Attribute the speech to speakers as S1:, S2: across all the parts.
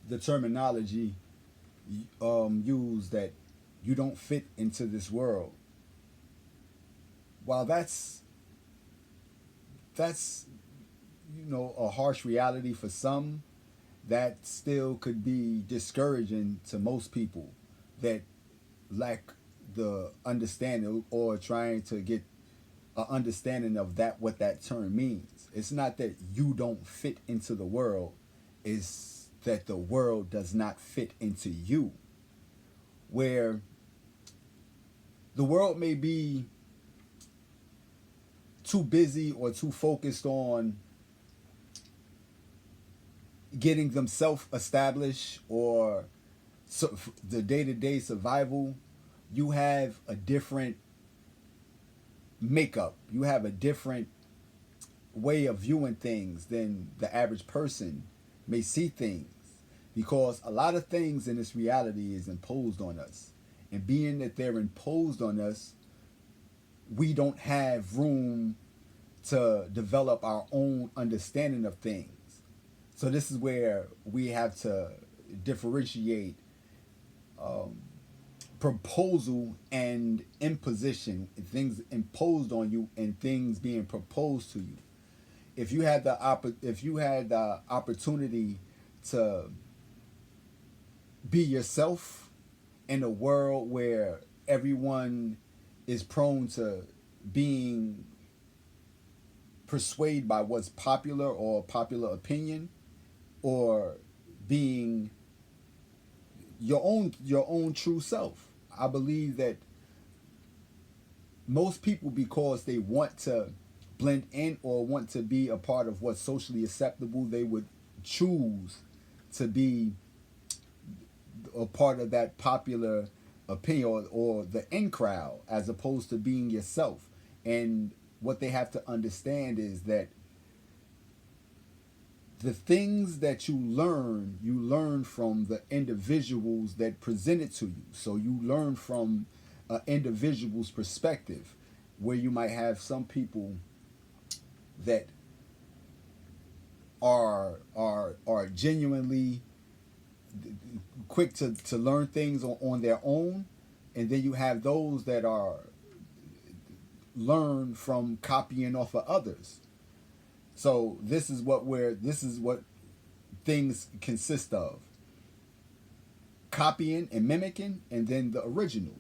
S1: the terminology used that you don't fit into this world. While that's a harsh reality for some, that still could be discouraging to most people that lack the understanding or trying to get an understanding of that what that term means. It's not that you don't fit into the world, it's that the world does not fit into you. Where the world may be too busy or too focused on getting themselves established or the day-to-day survival, you have a different makeup. You have a different way of viewing things than the average person may see things, because a lot of things in this reality is imposed on us, and being that they're imposed on us, we don't have room to develop our own understanding of things. So this is where we have to differentiate proposal and imposition, things imposed on you and things being proposed to you. If you had the opportunity to be yourself in a world where everyone is prone to being persuaded by what's popular or popular opinion, or being your own true self. I believe that most people, because they want to blend in or want to be a part of what's socially acceptable, they would choose to be a part of that popular opinion, or the in crowd, as opposed to being yourself. And what they have to understand is that the things that you learn from the individuals that present it to you. So you learn from an individual's perspective, where you might have some people that are genuinely quick to learn things on their own, and then you have those that are learn from copying off of others. So this is what things consist of: copying and mimicking, and then the original.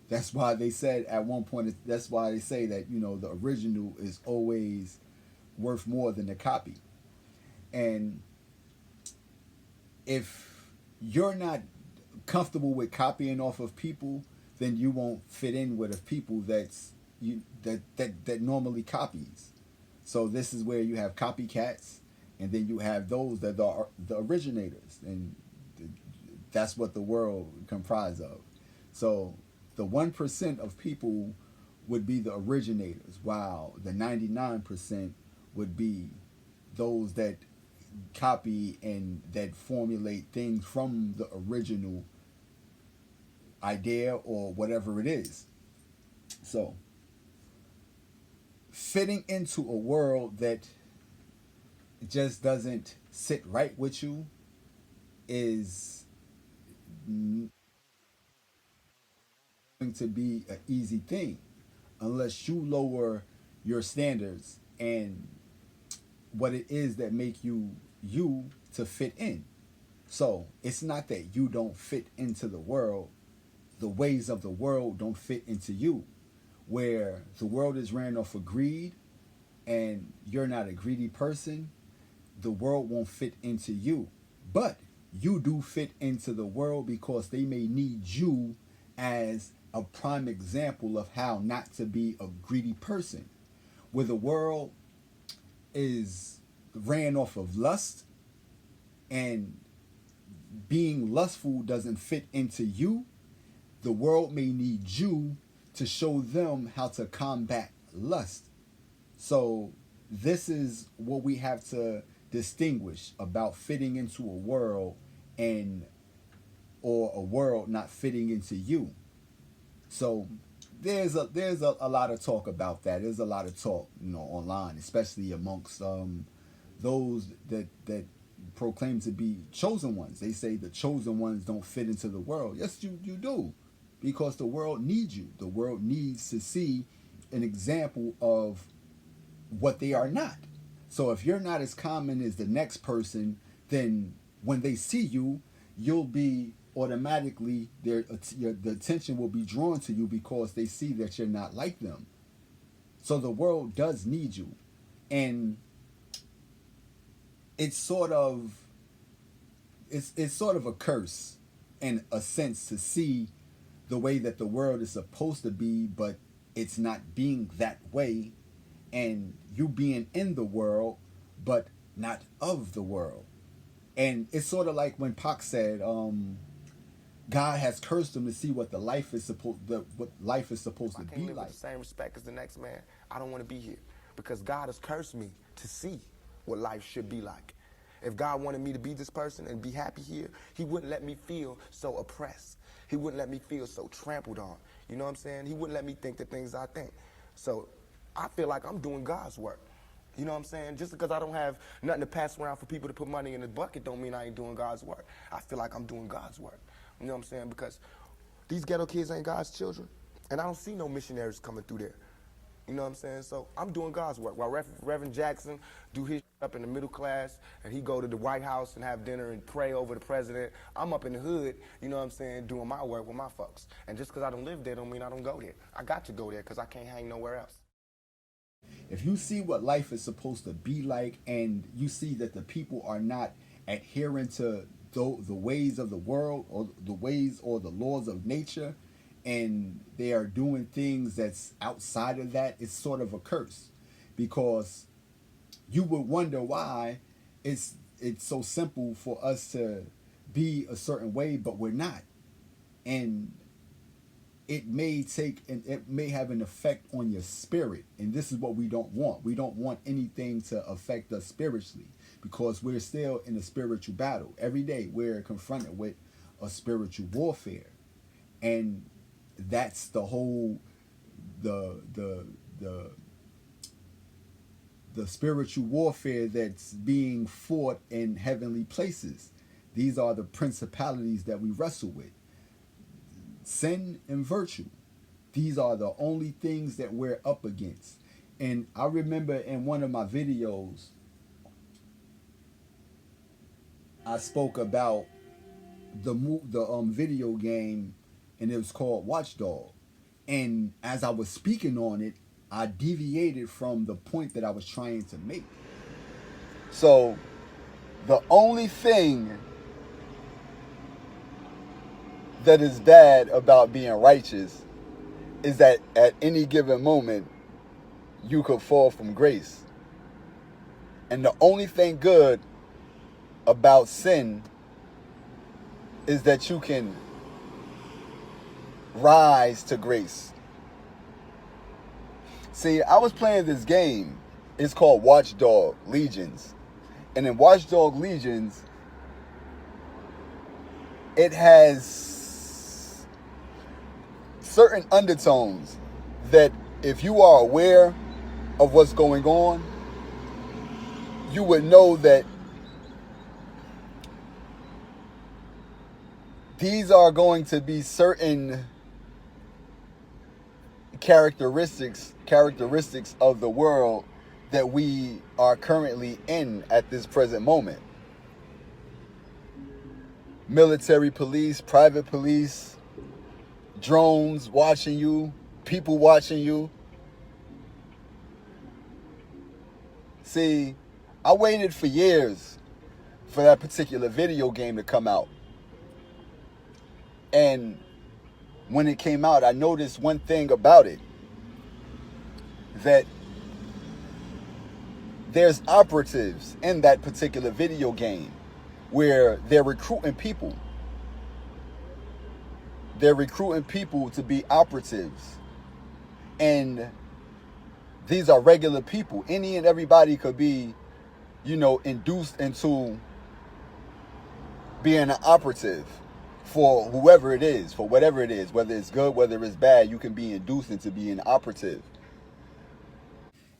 S1: That's why they said at one point. That's why they say that the original is always worth more than the copy. And if you're not comfortable with copying off of people, then you won't fit in with a people that normally copies. So this is where you have copycats, and then you have those that are the originators, and that's what the world comprised of. So the 1% of people would be the originators, while the 99% would be those that copy and that formulate things from the original idea or whatever it is. So fitting into a world that just doesn't sit right with you is going to be an easy thing, unless you lower your standards and what it is that make you to fit in. So it's not that you don't fit into the world, the ways of the world don't fit into you. Where the world is ran off of greed, and you're not a greedy person, the world won't fit into you. But you do fit into the world, because they may need you as a prime example of how not to be a greedy person. Where the world is ran off of lust, and being lustful doesn't fit into you, the world may need you to show them how to combat lust. So this is what we have to distinguish about fitting into a world, and or a world not fitting into you. So there's a lot of talk about that. There's a lot of talk, online, especially amongst those that proclaim to be chosen ones. They say the chosen ones don't fit into the world. Yes, you do, because the world needs you. The world needs to see an example of what they are not. So if you're not as common as the next person, then when they see you, you'll be automatically the attention will be drawn to you because they see that you're not like them. So the world does need you, and it's sort of it's sort of a curse in a sense to see the way that the world is supposed to be, but it's not being that way, and you being in the world, but not of the world. And it's sort of like when Pac said, God has cursed him to see what what life is supposed
S2: If I
S1: to
S2: can't
S1: be
S2: live with
S1: like.
S2: the same respect as the next man, I don't want to be here because God has cursed me to see what life should be like. If God wanted me to be this person and be happy here, he wouldn't let me feel so oppressed. He wouldn't let me feel so trampled on. You know what I'm saying? He wouldn't let me think the things I think. So I feel like I'm doing God's work. You know what I'm saying? Just because I don't have nothing to pass around for people to put money in the bucket don't mean I ain't doing God's work. I feel like I'm doing God's work. You know what I'm saying? Because these ghetto kids ain't God's children, and I don't see no missionaries coming through there. You know what I'm saying? So I'm doing God's work. While Reverend Jackson do his up in the middle class, and he go to the White House and have dinner and pray over the president, I'm up in the hood, you know what I'm saying, doing my work with my folks. And just because I don't live there don't mean I don't go there. I got to go there because I can't hang nowhere else.
S1: If you see what life is supposed to be like, and you see that the people are not adhering to the ways of the world or the ways or the laws of nature, and they are doing things that's outside of that, it's sort of a curse, because you would wonder why it's so simple for us to be a certain way, but we're not. And it may have an effect on your spirit, and this is what we don't want. We don't want anything to affect us spiritually, because we're still in a spiritual battle. Every day we're confronted with a spiritual warfare, and that's the whole the the spiritual warfare that's being fought in heavenly places. These are the principalities that we wrestle with: sin and virtue. These are the only things that we're up against. And I remember in one of my videos, I spoke about the video game, and it was called Watchdog. And as I was speaking on it, I deviated from the point that I was trying to make. So the only thing that is bad about being righteous is that at any given moment you could fall from grace. And the only thing good about sin is that you can rise to grace. See, I was playing this game. It's called Watchdog Legions. And in Watchdog Legions, it has certain undertones that if you are aware of what's going on, you would know that these are going to be certain characteristics of the world that we are currently in at this present moment. Military police, private police, drones watching you, people watching you. See, I waited for years for that particular video game to come out. And when it came out, I noticed one thing about it: that there's operatives in that particular video game where they're recruiting people. They're recruiting people to be operatives. And these are regular people. Any and everybody could be, induced into being an operative for whoever it is, for whatever it is, whether it's good, whether it's bad, you can be induced into being operative.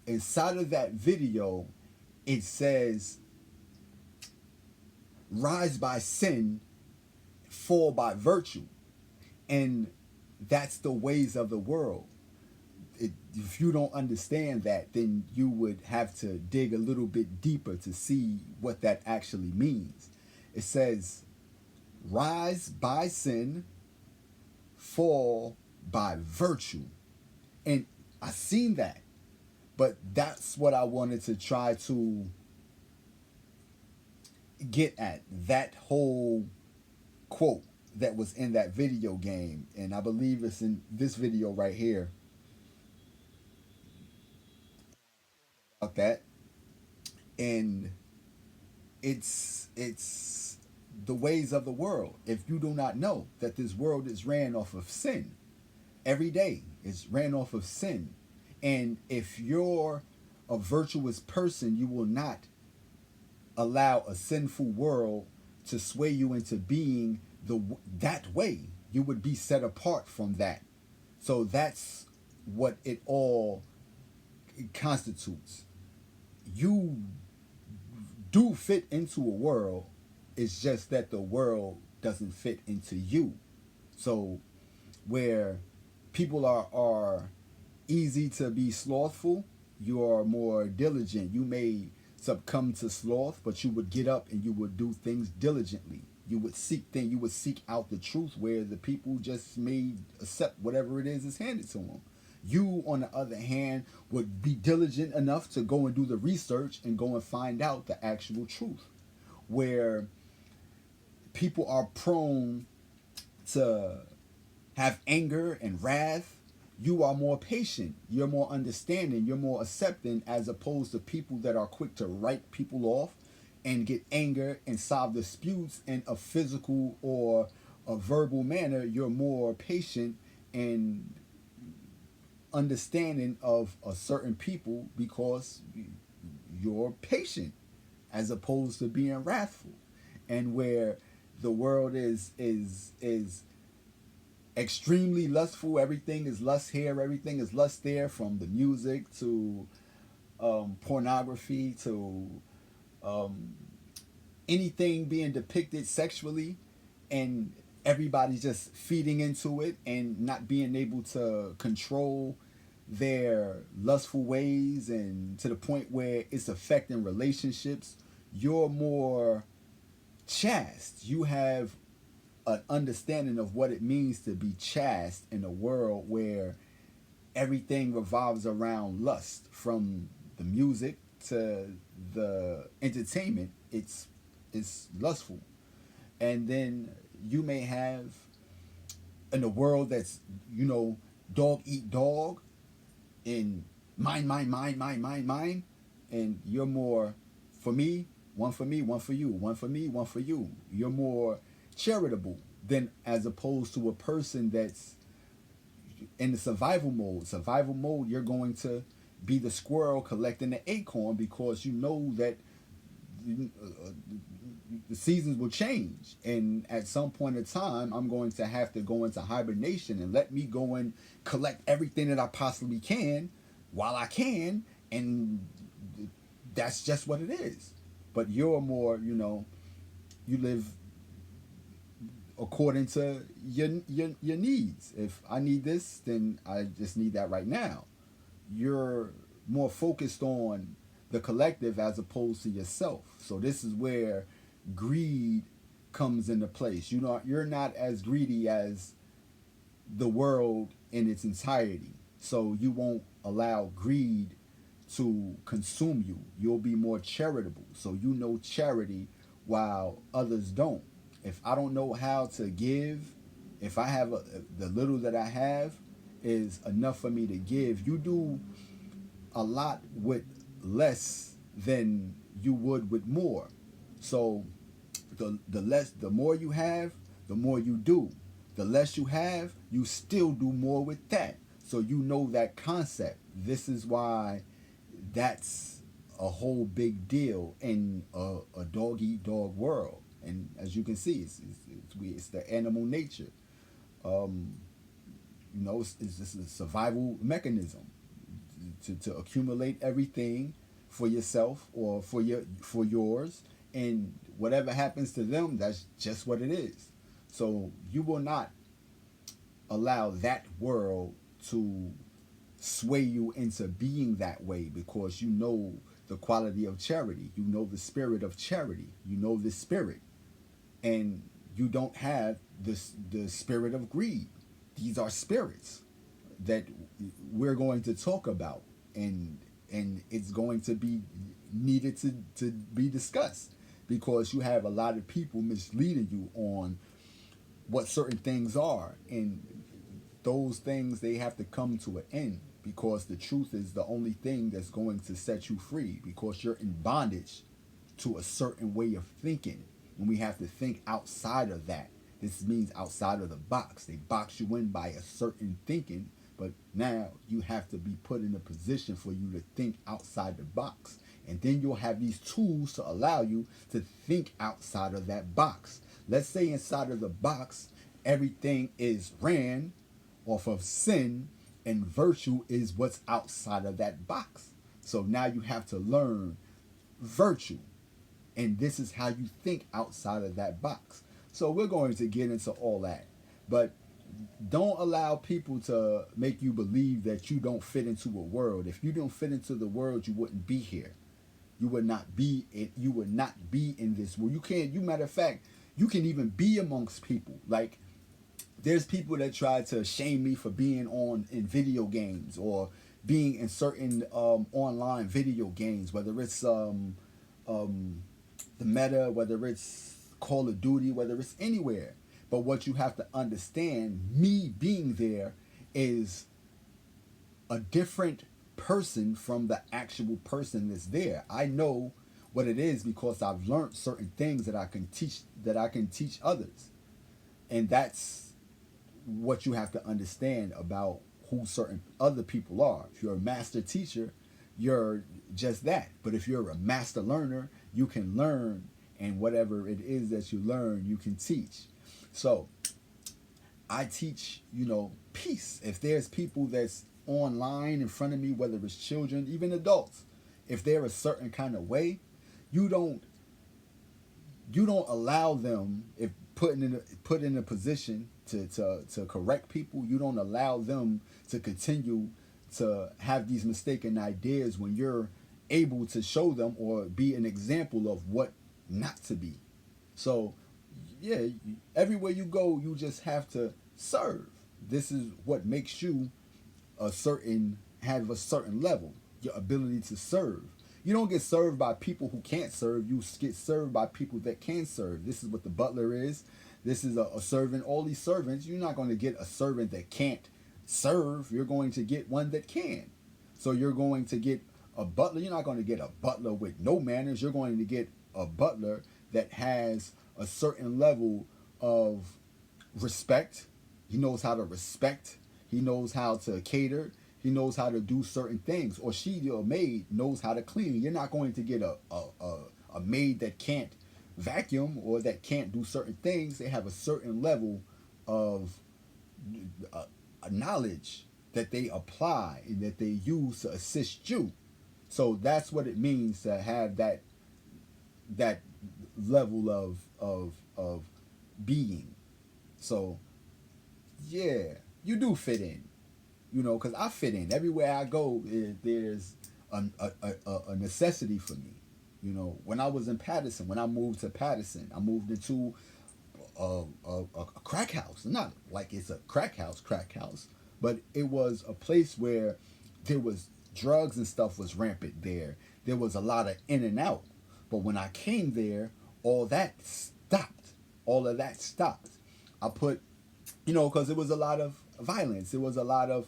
S1: Inside of that video, it says rise by sin, fall by virtue. And that's the ways of the world. If you don't understand that, then you would have to dig a little bit deeper to see what that actually means. It says, rise by sin, fall by virtue. And I seen that, but that's what I wanted to try to get at. That whole quote that was in that video game, and I believe it's in this video right here about that. And it's the ways of the world. If you do not know that this world is ran off of sin, every day is ran off of sin. And if you're a virtuous person, you will not allow a sinful world to sway you into being that way. You would be set apart from that. So that's what it all constitutes. You do fit into a world. It's just that the world doesn't fit into you. So where people are easy to be slothful, you are more diligent. You may succumb to sloth, but you would get up and you would do things diligently. You would seek out the truth, where the people just may accept whatever it is handed to them. You, on the other hand, would be diligent enough to go and do the research and go and find out the actual truth. Where people are prone to have anger and wrath, you are more patient, you're more understanding, you're more accepting, as opposed to people that are quick to write people off and get anger and solve disputes in a physical or a verbal manner. You're more patient and understanding of a certain people because you're patient as opposed to being wrathful. And where the world is extremely lustful, everything is lust here, everything is lust there, from the music to pornography to um, anything being depicted sexually, and everybody's just feeding into it and not being able to control their lustful ways, and to the point where it's affecting relationships. You're more chaste. You have an understanding of what it means to be chaste in a world where everything revolves around lust, from the music to the entertainment. It's lustful. And then you may have, in a world that's, dog eat dog, in mine, and you're more, for me, one for you, one for me, one for you. You're more charitable than, as opposed to a person that's in the survival mode. Survival mode, you're going to be the squirrel collecting the acorn, because you know that the seasons will change, and at some point in time I'm going to have to go into hibernation, and let me go and collect everything that I possibly can while I can, and that's just what it is. But you're more, you live according to your needs. If I need this, then I just need that right now. You're more focused on the collective as opposed to yourself. So this is where greed comes into place. You're not as greedy as the world in its entirety. So you won't allow greed to consume you. You'll be more charitable. So charity while others don't. If I don't know how to give, if I have the little that I have is enough for me to give, you do a lot with less than you would with more. So the more you have, the more you do. The less you have, you still do more with that. So you know that concept. This is why that's a whole big deal in a dog eat dog world. And as you can see, it's the animal nature. Um, it's just a survival mechanism to accumulate everything for yourself or for yours, and whatever happens to them, that's just what it is. So you will not allow that world to sway you into being that way, because you know the quality of charity, you know the spirit of charity, you know the spirit, and you don't have this the spirit of greed. These are spirits that we're going to talk about, and it's going to be needed to be discussed, because you have a lot of people misleading you on what certain things are, and those things, they have to come to an end, because the truth is the only thing that's going to set you free, because you're in bondage to a certain way of thinking, and we have to think outside of that. This means outside of the box. They box you in by a certain thinking, but now you have to be put in a position for you to think outside the box, and then you'll have these tools to allow you to think outside of that box. Let's say inside of the box everything is ran off of sin, and virtue is what's outside of that box. So now you have to learn virtue, and this is how you think outside of that box. So we're going to get into all that, but don't allow people to make you believe that you don't fit into a world. If you don't fit into the world, you wouldn't be here. You would not be it. You would not be in this world. You can't. You matter of fact, you can even be amongst people. Like, there's people that try to shame me for being on in video games, or being in certain online video games, whether it's the meta, whether it's Call of Duty, whether it's anywhere. But what you have to understand, me being there is a different person from the actual person that's there. I know what it is because I've learned certain things that I can teach others. And that's what you have to understand about who certain other people are. If you're a master teacher, you're just that. But if you're a master learner, you can learn, and whatever it is that you learn, you can teach. So I teach, peace. If there's people that's online in front of me, whether it's children, even adults, if they're a certain kind of way, you don't allow them, if put in a position to correct people, you don't allow them to continue to have these mistaken ideas when you're able to show them or be an example of what not to be. So yeah, everywhere you go, you just have to serve. This is what makes you have a certain level, your ability to serve. You don't get served by people who can't serve. You get served by people that can serve. This is what the butler is. This is a servant. All these servants, you're not going to get a servant that can't serve. You're going to get one that can. So you're going to get a butler. You're not going to get a butler with no manners. You're going to get a butler that has a certain level of respect. He knows how to respect. He knows how to cater. He knows how to do certain things. Or she, your maid, knows how to clean. You're not going to get a maid that can't vacuum or that can't do certain things. They have a certain level of knowledge that they apply and that they use to assist you. So that's what it means to have that level of being. So yeah, you do fit in, because I fit in everywhere I go. There's a necessity for me. When I was in Patterson, when I moved to Patterson, I moved into a crack house. Not like it's a crack house, but it was a place where there was drugs and stuff was rampant there. There was a lot of in and out. But when I came there, all that stopped. All of that stopped. I put, because it was a lot of violence. It was a lot of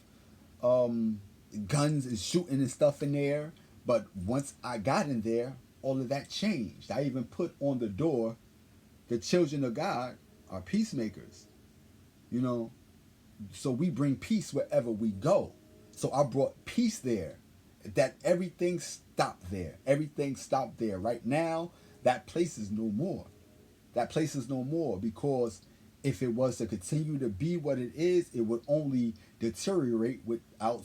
S1: guns and shooting and stuff in there. But once I got in there, all of that changed. I even put on the door, the children of God are peacemakers. So we bring peace wherever we go. So I brought peace there. That everything stopped there. Everything stopped there. Right now, that place is no more. That place is no more, because if it was to continue to be what it is, it would only deteriorate without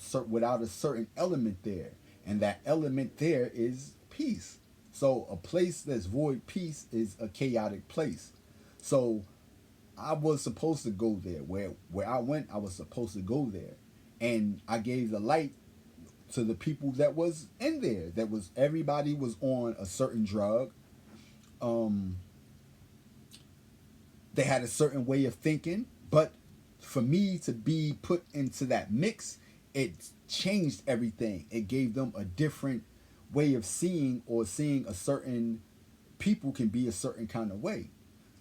S1: a certain element there. And that element there is peace. So a place that's void peace is a chaotic place. So I was supposed to go there. Where I went, I was supposed to go there, and I gave the light to the people that was in there. That was everybody was on a certain drug. Um, they had a certain way of thinking, but for me to be put into that mix, it changed everything. It gave them a different way of seeing, or seeing a certain people can be a certain kind of way.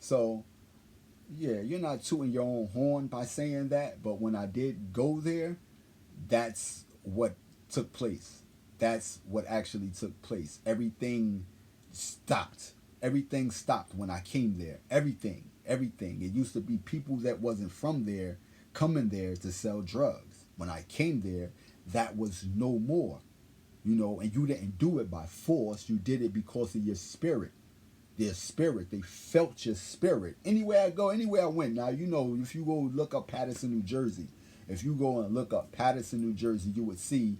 S1: So yeah, you're not tooting your own horn by saying that, but when I did go there, that's what took place. That's what actually took place. Everything stopped. Everything stopped when I came there. Everything. It used to be people that wasn't from there coming there to sell drugs. When I came there, that was no more. And you didn't do it by force. You did it because of your spirit. Their spirit. They felt your spirit. Anywhere I go, anywhere I went. Now, if you go look up Patterson, New Jersey, if you go and look up Patterson, New Jersey, you would see,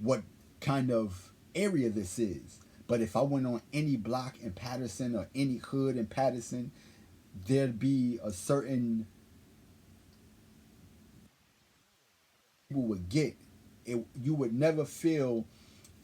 S1: what kind of area this is. But if I went on any block in Patterson or any hood in Patterson, there'd be a certain people would get. You would never feel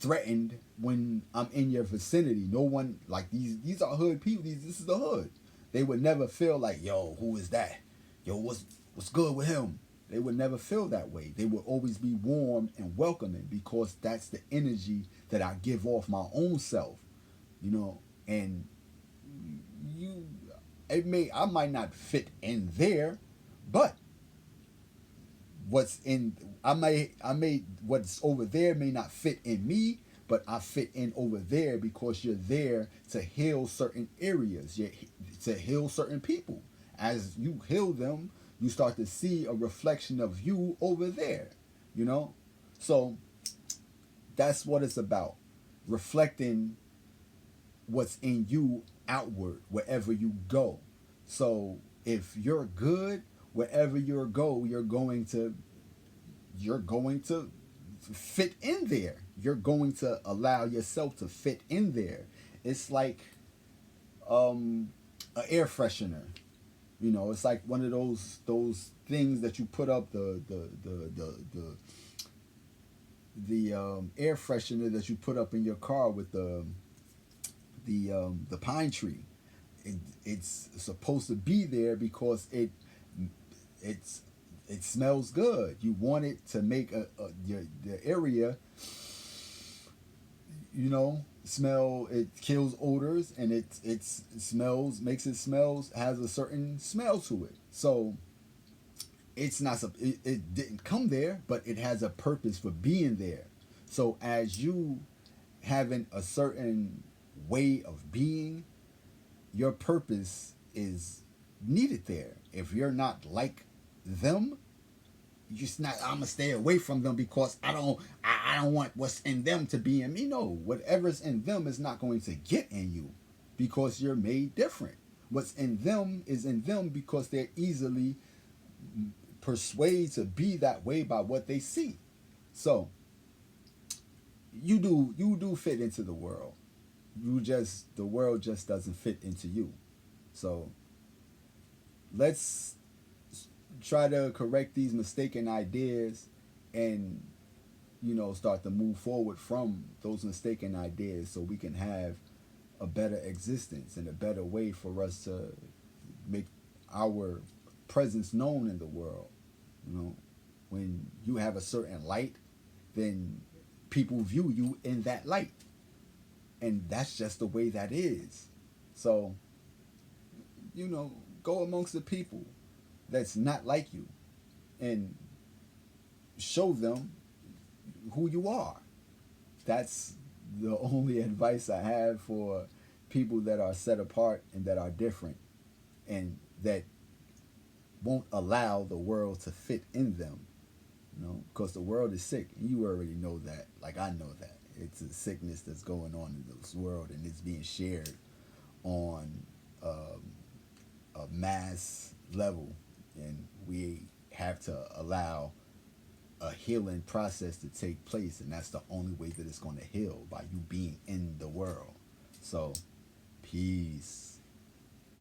S1: threatened when I'm in your vicinity. No one like these are hood people. This is the hood. They would never feel like, yo, who is that? Yo, what's good with him? They would never feel that way. They would always be warm and welcoming because that's the energy that I give off my own self, and you I might not fit in there, but what's in I may what's over there may not fit in me, but I fit in over there because you're there to heal certain areas, to heal certain people. As you heal them, you start to see a reflection of you over there, you know? So that's what it's about. Reflecting what's in you outward wherever you go. So if you're good, wherever you go, you're going to fit in there. You're going to allow yourself to fit in there. It's like an air freshener. It's like one of those things that you put up, the air freshener that you put up in your car with the pine tree. It's supposed to be there because it's it smells good. You want it to make the area, smell. It kills odors, and it smells, makes it smells, has a certain smell to it. So it's not it didn't come there, but it has a purpose for being there. So as you having a certain way of being, your purpose is needed there. If you're not like them, you just not. I'm gonna stay away from them because I don't want what's in them to be in me. No, whatever's in them is not going to get in you because you're made different. What's in them is in them because they're easily persuaded to be that way by what they see. So you do fit into the world. The world just doesn't fit into you. So let's try to correct these mistaken ideas, and start to move forward from those mistaken ideas so we can have a better existence and a better way for us to make our presence known in the world. When you have a certain light, then people view you in that light, and that's just the way that is. So go amongst the people that's not like you and show them who you are. That's the only advice I have for people that are set apart and that are different and that won't allow the world to fit in them. Because the world is sick, and you already know that. Like, I know that it's a sickness that's going on in this world, and it's being shared on a mass level, and we have to allow a healing process to take place, and that's the only way that it's going to heal, by you being in the world. So, peace.